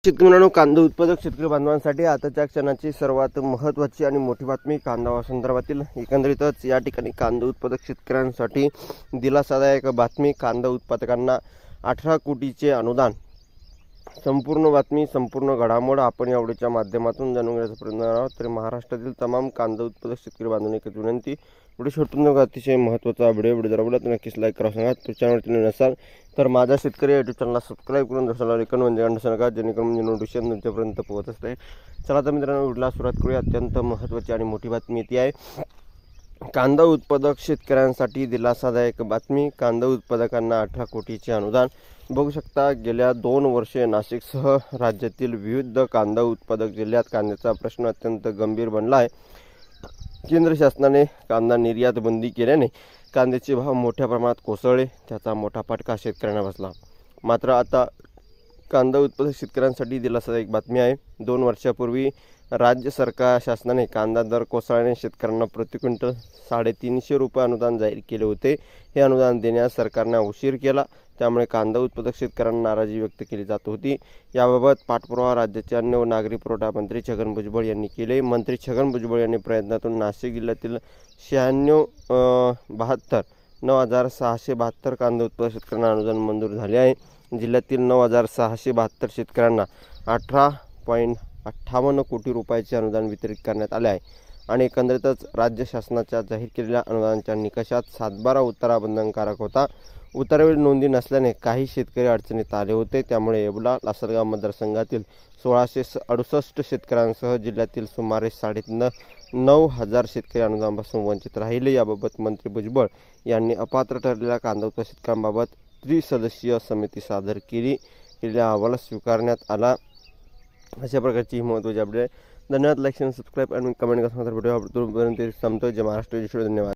शेतकरी मित्रांनो, कांदा उत्पादक शेतकरी बांधवांसाठी आताच्या क्षणाची सर्वात महत्त्वाची आणि मोठी बातमी कांदा संदर्भातील एकंदरीतच या ठिकाणी कांदा उत्पादक शेतकऱ्यांसाठी दिलासादायक बातमी. कांदा उत्पादकांना 18 कोटीचे अनुदान. संपूर्ण बातमी, संपूर्ण घडामोड आपण या व्हिडिओच्या माध्यमातून जाणून घेण्याचा प्रयत्न करणार आहोत. तर महाराष्ट्रातील तमाम कांदा उत्पादक शेतकरी बांधवांनी एक विनंती, व्हिडिओ शेवटून अतिशय महत्त्वाचा व्हिडिओ जर आवडला तर नक्कीच लाईक करा. सांगा तर चॅनलवरती नसाल तर माझ्या शेतकरी यूट्यूब चॅनलला सबस्क्राईब करून दर्शनाला लेखन म्हणजे घंटा नका, जेणेकरून म्हणजे नोटिफिकेशन तुमच्यापर्यंत पोहोचत आहे. चला तर मित्रांनो, व्हिडिओला सुरुवात करूया. अत्यंत महत्त्वाची आणि मोठी बातमी ती आहे कांदा उत्पादक शेतकऱ्यांसाठी दिलासादायक बातमी. कांदा उत्पादकांना 18 कोटीचे अनुदान. बघू शकता, गेल्या 2 वर्षे नाशिकसह राज्यातील विविध कांदा उत्पादक जिल्ह्यात कांद्याचा प्रश्न अत्यंत गंभीर बनला आहे. केंद्र शासनाने कांदा निर्यात बंदी केल्याने कांद्याचे भाव मोठ्या प्रमाणात कोसळले. त्याचा मोठा फटका शेतकऱ्यांना बसला. मात्र आता कांदा उत्पादक शेतकऱ्यांसाठी दिलासादायक बातमी आहे. 2 वर्षापूर्वी राज्य शासनाने कांदा दर कोसळल्याने शेतकऱ्यांना प्रति क्विंटल 350 रुपये अनुदान जाहीर केले होते. हे अनुदान देण्यास सरकारने उशीर केला, त्यामुळे कांदा उत्पादक शेतकऱ्यांना नाराजी व्यक्त केली जात होती. याबाबत पाठपुरावा राज्याचे अन्न व नागरी पुरवठा मंत्री छगन भुजबळ यांनी केले. मंत्री छगन भुजबळ यांनी प्रयत्नातून नाशिक जिल्ह्यातील 9,672 कांदा उत्पादक शेतकऱ्यांना अनुदान मंजूर झाले आहे. जिल्ह्यातील 9,672 शेतकऱ्यांना 18.58 कोटी रुपयाचे अनुदान वितरित करण्यात आले आहे. आणि एकंदरीतच राज्य शासनाच्या जाहीर केलेल्या अनुदानाच्या निकषात 7/12 उतारा बंधनकारक होता. उतारावेळी नोंदी नसल्याने काही शेतकरी अडचणीत आले होते. त्यामुळे येवला लासलगाव मतदारसंघातील 1668 शेतकऱ्यांसह जिल्ह्यातील सुमारे 9,500 शेतकरी अनुदानापासून वंचित राहिले. याबाबत मंत्री भुजबळ यांनी अपात्र ठरलेल्या कांदा उत्पादक शेतकऱ्यांबाबत त्रिसदस्यीय समिती सादर केली. केलेला अहवाल स्वीकारण्यात आला. अशा प्रकारची ही महत्त्वाची अपडेट आहे. धन्यवाद. लाईक शेअर सबस्क्राईब आणि कमेंट करा. व्हिडिओ आवडतो पर्यंत थांबतोय. जय महाराष्ट्र, जय श्री. धन्यवाद.